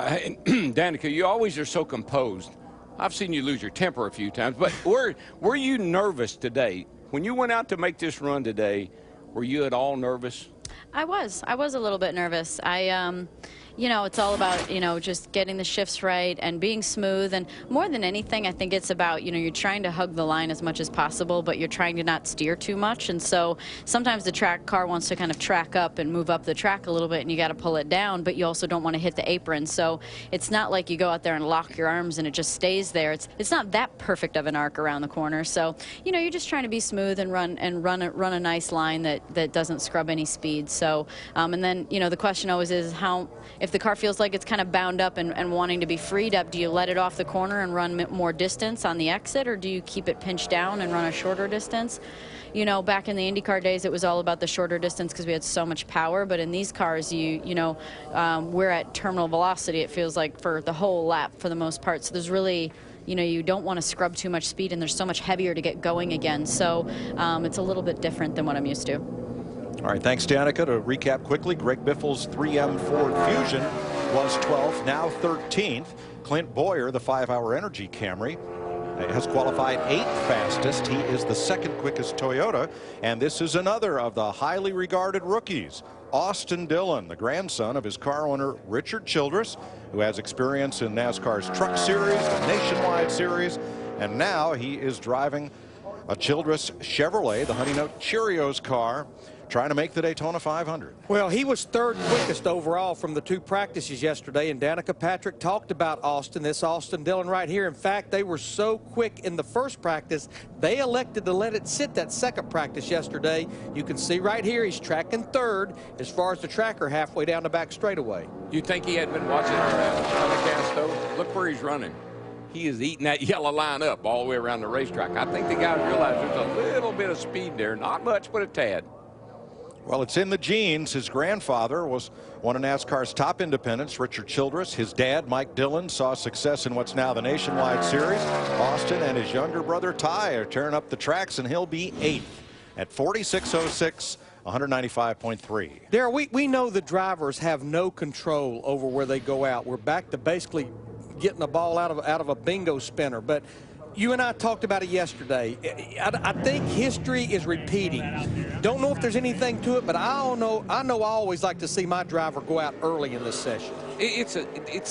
Danica, you always are so composed. I've seen you lose your temper a few times, but were you nervous today? When you went out to make this run today, were you at all nervous? I was a little bit nervous. You know, it's all about, you know, just getting the shifts right and being smooth. And more than anything, I think it's about, you know, you're trying to hug the line as much as possible, but you're trying to not steer too much. And so sometimes the car wants to kind of track up and move up the track a little bit, and you got to pull it down, but you also don't want to hit the apron. So it's not like you go out there and lock your arms and it just stays there. It's not that perfect of an arc around the corner. So, you know, you're just trying to be smooth and run a nice line that doesn't scrub any speed. So, and then, you know, the question always is if the car feels like it's kind of bound up and wanting to be freed up, do you let it off the corner and run more distance on the exit, or do you keep it pinched down and run a shorter distance? You know, back in the IndyCar days, it was all about the shorter distance because we had so much power. But in these cars, we're at terminal velocity, it feels like, for the whole lap for the most part. So there's really, you know, you don't want to scrub too much speed, and there's so much heavier to get going again. So it's a little bit different than what I'm used to. All right, thanks, Danica. To recap quickly, Greg Biffle's 3M Ford Fusion was 12th, now 13th. Clint Boyer, the 5-hour Energy Camry, has qualified 8th fastest. He is the second quickest Toyota, and this is another of the highly regarded rookies. Austin Dillon, the grandson of his car owner Richard Childress, who has experience in NASCAR's Truck Series, the Nationwide Series, and now he is driving a Childress Chevrolet, the Honey Nut Cheerios car, trying to make the Daytona 500. Well, he was third quickest overall from the 2 practices yesterday, and Danica Patrick talked about this Austin Dillon right here. In fact, they were so quick in the first practice, they elected to let it sit that second practice yesterday. You can see right here, he's tracking third as far as the tracker halfway down the back straightaway. You think he had been watching our telecast, though? Look where he's running. He is eating that yellow line up all the way around the racetrack. I think the guys realize there's a little bit of speed there. Not much, but a tad. Well, it's in the genes. His grandfather was one of NASCAR's top independents, Richard Childress. His dad, Mike Dillon, saw success in what's now the Nationwide Series. Austin and his younger brother, Ty, are tearing up the tracks, and he'll be 8th at 46.06, 195.3. Darrell, we know the drivers have no control over where they go out. We're back to basically getting the ball out of a bingo spinner. But you and I talked about it yesterday. I think history is repeating. Don't know if there's anything to it, but I always like to see my driver go out early in this session. It's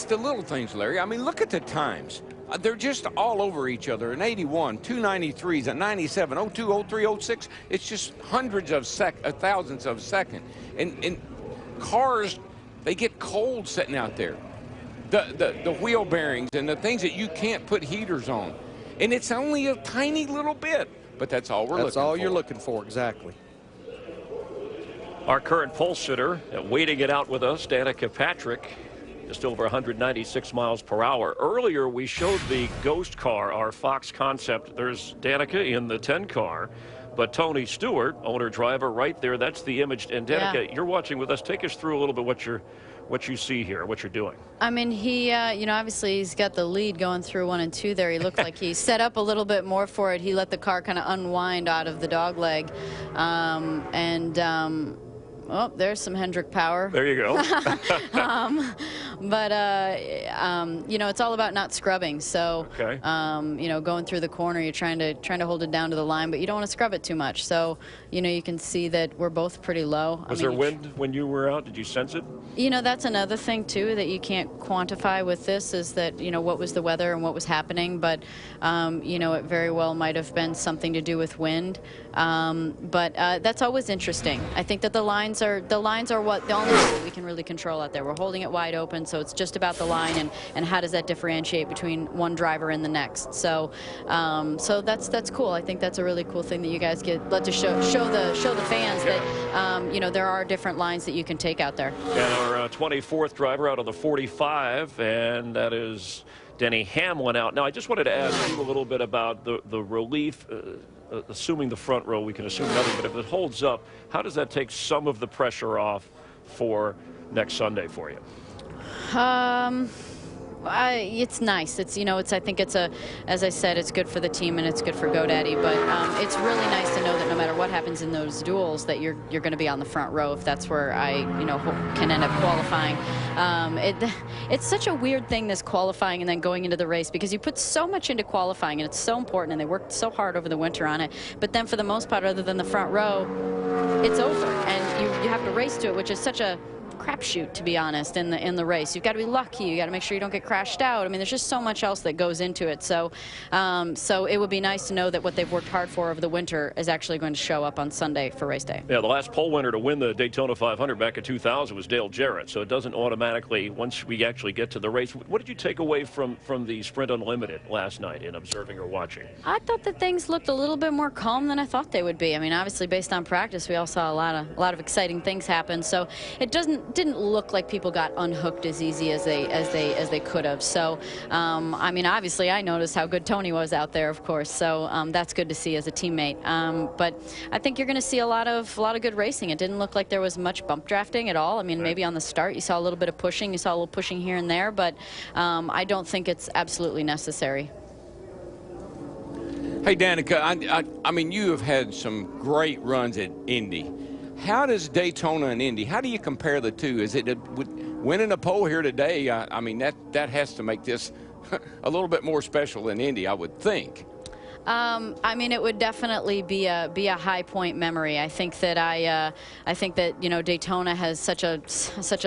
the little things, Larry. I mean, look at the times. They're just all over each other. An 81, 293s, a 97, 02, 03, 06. It's just hundreds of thousands of seconds. And cars, they get cold sitting out there. The wheel bearings and the things that you can't put heaters on. And it's only a tiny little bit, but that's all we're looking for. That's all you're looking for, exactly. Our current pole sitter waiting it out with us, Danica Patrick, just over 196 miles per hour. Earlier, we showed the Ghost car, our Fox concept. There's Danica in the 10 car, but Tony Stewart, owner-driver, right there. That's the image. And Danica, you're watching with us. Take us through a little bit what you see here, what you're doing. I mean, he, you know, obviously he's got the lead going through 1 and 2 there. He looked like he set up a little bit more for it. He let the car kind of unwind out of the dog leg. Oh, there's some Hendrick power. There you go. You know, it's all about not scrubbing. So, okay. You know, going through the corner, you're trying to hold it down to the line, but you don't want to scrub it too much. So, you know, you can see that we're both pretty low. Was there wind when you were out? Did you sense it? You know, that's another thing, too, that you can't quantify with this is that, you know, what was the weather and what was happening. But, you know, it very well might have been something to do with wind. But that's always interesting. I think that the lines are the only thing we can really control out there. We're holding it wide open, so it's just about the line and how does that differentiate between one driver and the next. So so that's cool. I think that's a really cool thing that you guys let to show the fans that you know, there are different lines that you can take out there. And our 24th driver out of the 45, and that is Denny Hamlin out. Now, I just wanted to ask you a little bit about the relief. Assuming the front row, we can assume nothing, but if it holds up, how does that take some of the pressure off for next Sunday for you? It's nice. It's, you know, I think it's as I said, it's good for the team and it's good for GoDaddy. But it's really nice to know that no matter what happens in those duels, that you're going to be on the front row if that's where I, you know, can end up qualifying. It's such a weird thing, this qualifying and then going into the race, because you put so much into qualifying and it's so important, and they worked so hard over the winter on it. But then for the most part, other than the front row, it's over, and you have to race to it, which is such a crapshoot, to be honest, in the race. You've got to be lucky. You got to make sure you don't get crashed out. I mean, there's just so much else that goes into it. So, so it would be nice to know that what they've worked hard for over the winter is actually going to show up on Sunday for race day. Yeah, the last pole winner to win the Daytona 500 back in 2000 was Dale Jarrett. So it doesn't automatically, once we actually get to the race. What did you take away from the Sprint Unlimited last night in observing or watching? I thought that things looked a little bit more calm than I thought they would be. I mean, obviously based on practice, we all saw a lot of exciting things happen. So it didn't look like people got unhooked as easy as they could have. So I mean, obviously I noticed how good Tony was out there, of course. So that's good to see as a teammate. But I think you're going to see a lot of good racing. It didn't look like there was much bump drafting at all. I mean, maybe on the start you saw a little bit of pushing, you saw a little pushing here and there, but I don't think it's absolutely necessary. Hey, Danica, I mean, you have had some great runs at Indy. How does Daytona and Indy, how do you compare the two? Is it winning a pole here today? I mean, that has to make this a little bit more special than Indy, I would think. I mean, it would definitely be a high point memory. I think that I think that, you know, Daytona has such a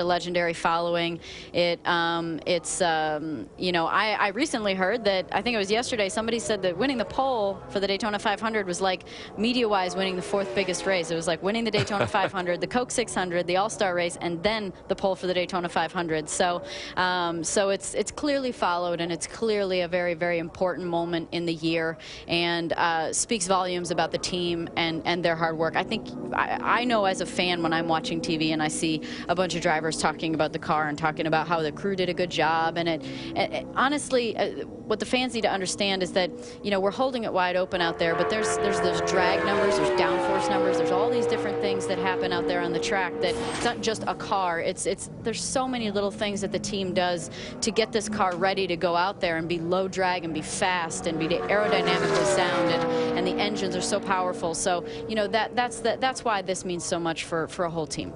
legendary following. It's you know, I recently heard that, I think it was yesterday, somebody said that winning the pole for the Daytona 500 was like media-wise winning the 4th biggest race. It was like winning the Daytona 500, the Coke 600, the All-Star race, and then the pole for the Daytona 500. So so it's clearly followed, and it's clearly a very, very important moment in the year, and speaks volumes about the team and their hard work. I think I know as a fan, when I'm watching TV and I see a bunch of drivers talking about the car and talking about how the crew did a good job, and it honestly, what the fans need to understand is that, you know, we're holding it wide open out there, but there's those drag numbers, there's downforce numbers, there's all these different things that happen out there on the track, that it's not just a car. There's so many little things that the team does to get this car ready to go out there and be low drag and be fast and be aerodynamically sound, and the engines are so powerful. So, you know, that's why this means so much for a whole team.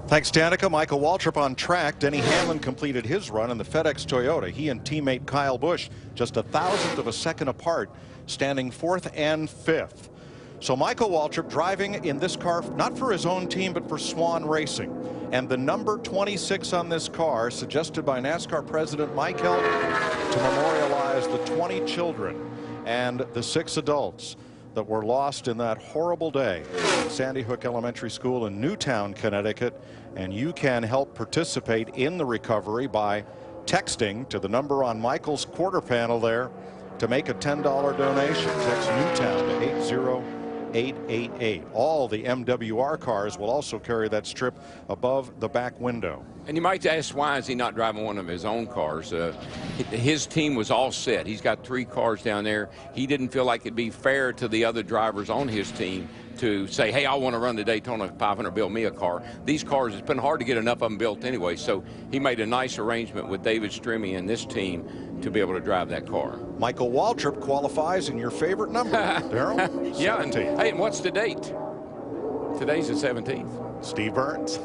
Thanks, Danica. Michael Waltrip on track. Denny Hamlin completed his run in the FedEx Toyota. He and teammate Kyle Busch just 1/1000th of a second apart, standing 4th and 5th. So Michael Waltrip driving in this car, not for his own team, but for Swan Racing. And the number 26 on this car, suggested by NASCAR President Mike Helton, to memorialize the 20 children and the 6 adults that were lost in that horrible day at Sandy Hook Elementary School in Newtown, Connecticut. And you can help participate in the recovery by texting to the number on Michael's quarter panel there to make a $10 donation. Text Newtown to 80888. All the MWR cars will also carry that strip above the back window. And you might ask, why is he not driving one of his own cars? His team was all set. He's got 3 cars down there. He didn't feel like it'd be fair to the other drivers on his team to say, hey, I want to run the Daytona 500, build me a car. These cars, it's been hard to get enough of them built anyway, so he made a nice arrangement with David Stremme and this team to be able to drive that car. Michael Waltrip qualifies in your favorite number, Darrell. Yeah, and, hey, and what's the date? Today's the 17th. Steve Burns.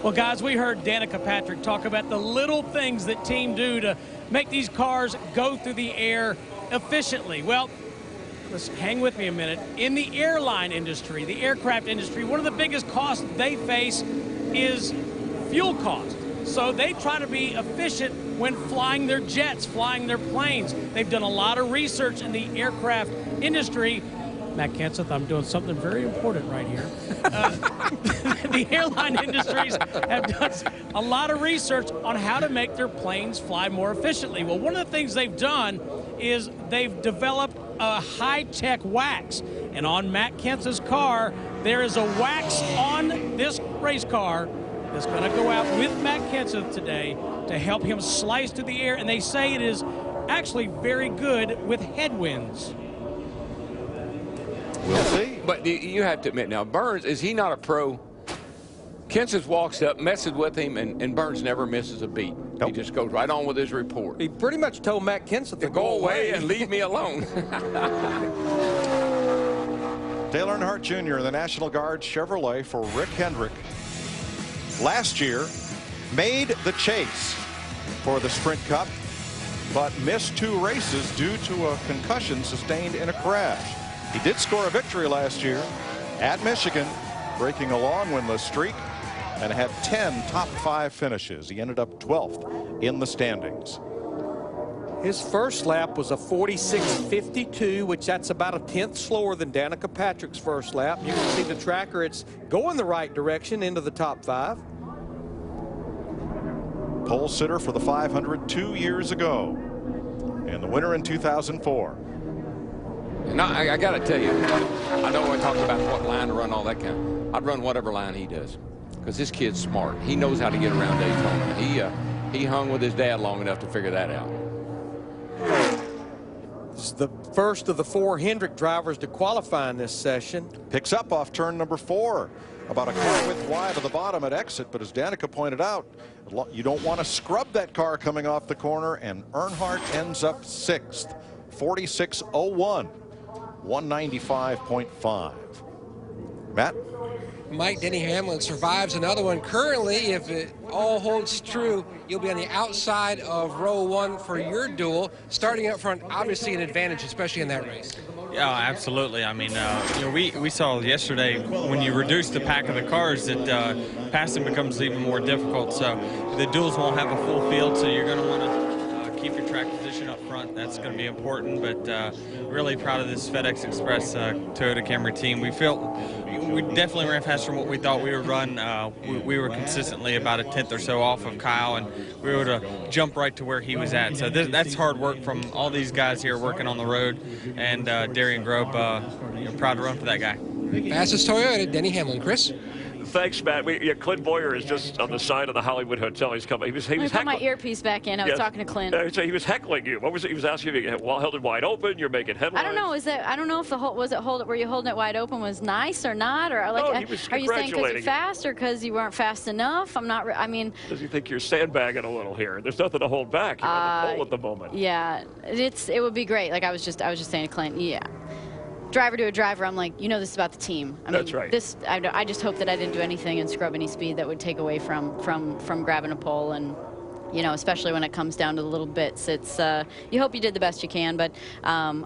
Well, guys, we heard Danica Patrick talk about the little things that team do to make these cars go through the air efficiently. Well, let's hang with me a minute. In the airline industry, the aircraft industry, one of the biggest costs they face is fuel cost. So they try to be efficient when flying their jets, flying their planes. They've done a lot of research in the aircraft industry. Matt Kenseth, I'm doing something very important right here. The airline industries have done a lot of research on how to make their planes fly more efficiently. Well, one of the things they've done is they've developed a high-tech wax. And on Matt Kenseth's car, there is a wax on this race car that's going to go out with Matt Kenseth today to help him slice through the air. And they say it is actually very good with headwinds. We'll see. But you have to admit now, Burns, is he not a pro? Kenseth walks up, messes with him, and Burns never misses a beat. Nope. He just goes right on with his report. He pretty much told Matt Kenseth to Go away and leave me alone. Dale Earnhardt Jr. in the National Guard Chevrolet for Rick Hendrick. Last year, made the chase for the Sprint Cup, but missed 2 races due to a concussion sustained in a crash. He did score a victory last year at Michigan, breaking a long winless streak, and had 10 top 5 finishes. He ended up 12th in the standings. His first lap was a 46.52, which that's about a 10th slower than Danica Patrick's first lap. You can see the tracker, it's going the right direction into the top 5. Pole sitter for the 500 2 years ago, and the winner in 2004. And I got to tell you, I know I talked about what line to run, all that kind. I'd run whatever line he does, because this kid's smart. He knows how to get around Daytona. He hung with his dad long enough to figure that out. This is the first of the 4 Hendrick drivers to qualify in this session. Picks up off turn number 4, about a car width wide of the bottom at exit, but as Danica pointed out, you don't want to scrub that car coming off the corner, and Earnhardt ends up 6th, 46.01, 195.5. Matt? Mike Denny Hamlin survives another one. Currently, if it all holds true, you'll be on the outside of row 1 for your duel. Starting up front, obviously an advantage, especially in that race. Yeah, absolutely. I mean, we saw yesterday when you reduce the pack of the cars that passing becomes even more difficult. So the duels won't have a full field, so you're going to want to keep your track position up front. That's going to be important. But really proud of this FedEx Express Toyota Camry team. We definitely ran faster than what we thought we would run. We were consistently about a 10th or so off of Kyle, and we were able to jump right to where he was at. So that's hard work from all these guys here working on the road, and Darian Grope, proud to run for that guy. Fastest Toyota, Denny Hamlin. Chris? Thanks, Matt. Clint Boyer is just on the side of the Hollywood Hotel. He's coming. He was put my earpiece back in. I was talking to Clint. So he was heckling you. What was it? He was asking if you held it wide open. You're making headlines. I don't know. I don't know if were you holding it wide open was nice or not, or like no, he was are you saying because you're congratulating fast or because you weren't fast enough? I'm not. I mean. Does he think you're sandbagging a little here? There's nothing to hold back. You're on the pole at the moment. Yeah, it would be great. Like I was just saying to Clint. Yeah. Driver to a driver, I'm like, this is about the team. I mean, that's right. I just hope that I didn't do anything and scrub any speed that would take away from grabbing a pole, and especially when it comes down to the little bits. It's you hope you did the best you can, but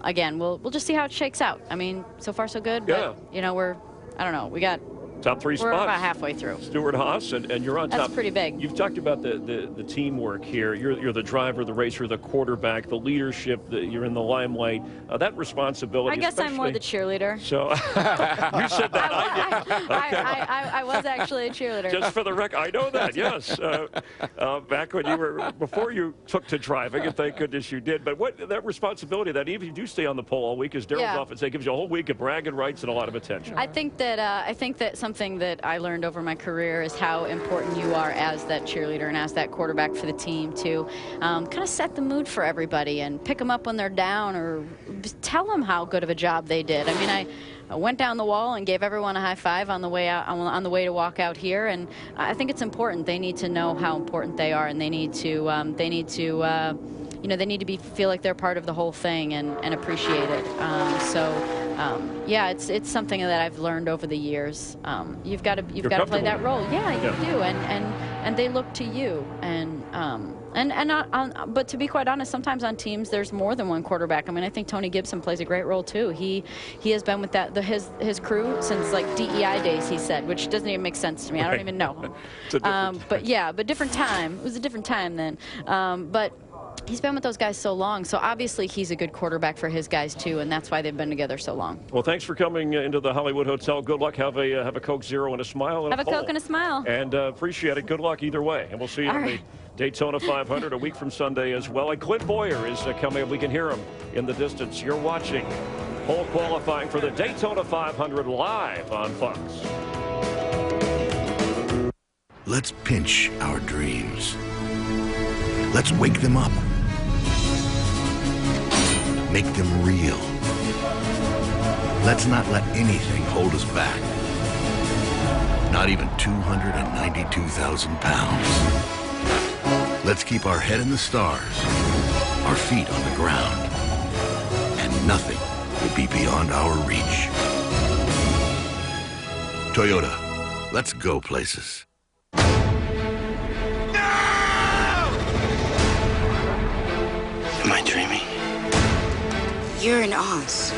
again, we'll just see how it shakes out. I mean, so far so good. Yeah. But, I don't know. We got. Top 3 spots. We're about halfway through. Stewart Haas, and you're on top. That's pretty big. You've talked about the teamwork here. You're the driver, the racer, the quarterback, the leadership. You're in the limelight. That responsibility. I guess I'm more the cheerleader. So you said that. I was actually a cheerleader. Just for the record, I know that. Yes. Back when before you took to driving, and thank goodness you did. But that responsibility that even if you do stay on the pole all week, as Daryl's often say, gives you a whole week of bragging rights and a lot of attention. I think that something that I learned over my career is how important you are as that cheerleader and as that quarterback for the team to kind of set the mood for everybody and pick them up when they're down, or tell them how good of a job they did. I mean, I went down the wall and gave everyone a high five on the way out, on the way to walk out here, and I think it's important. They need to know how important they are, and they need to feel like they're part of the whole thing and appreciate it. Yeah, it's something that I've learned over the years. You've got to play that role. Yeah, you do, and they look to you, but to be quite honest, sometimes on teams there's more than one quarterback. I mean, I think Tony Gibson plays a great role too. He has been with his crew since like DEI days, he said, which doesn't even make sense to me. I don't even know. But different time. It was a different time then. But he's been with those guys so long, so obviously he's a good quarterback for his guys too, and that's why they've been together so long. Well, thanks for coming into the Hollywood Hotel. Good luck. Have a Coke Zero and a smile. And have a Coke and a smile. And appreciate it. Good luck either way. And we'll see you on the Daytona 500 a week from Sunday as well. And Clint Boyer is coming up. We can hear him in the distance. You're watching pole qualifying for the Daytona 500 live on Fox. Let's pinch our dreams. Let's wake them up. Make them real. Let's not let anything hold us back. not even 292,000 pounds. Let's keep our head in the stars, our feet on the ground, and nothing will be beyond our reach. Toyota, let's go places. Am I dreaming? You're in Oz.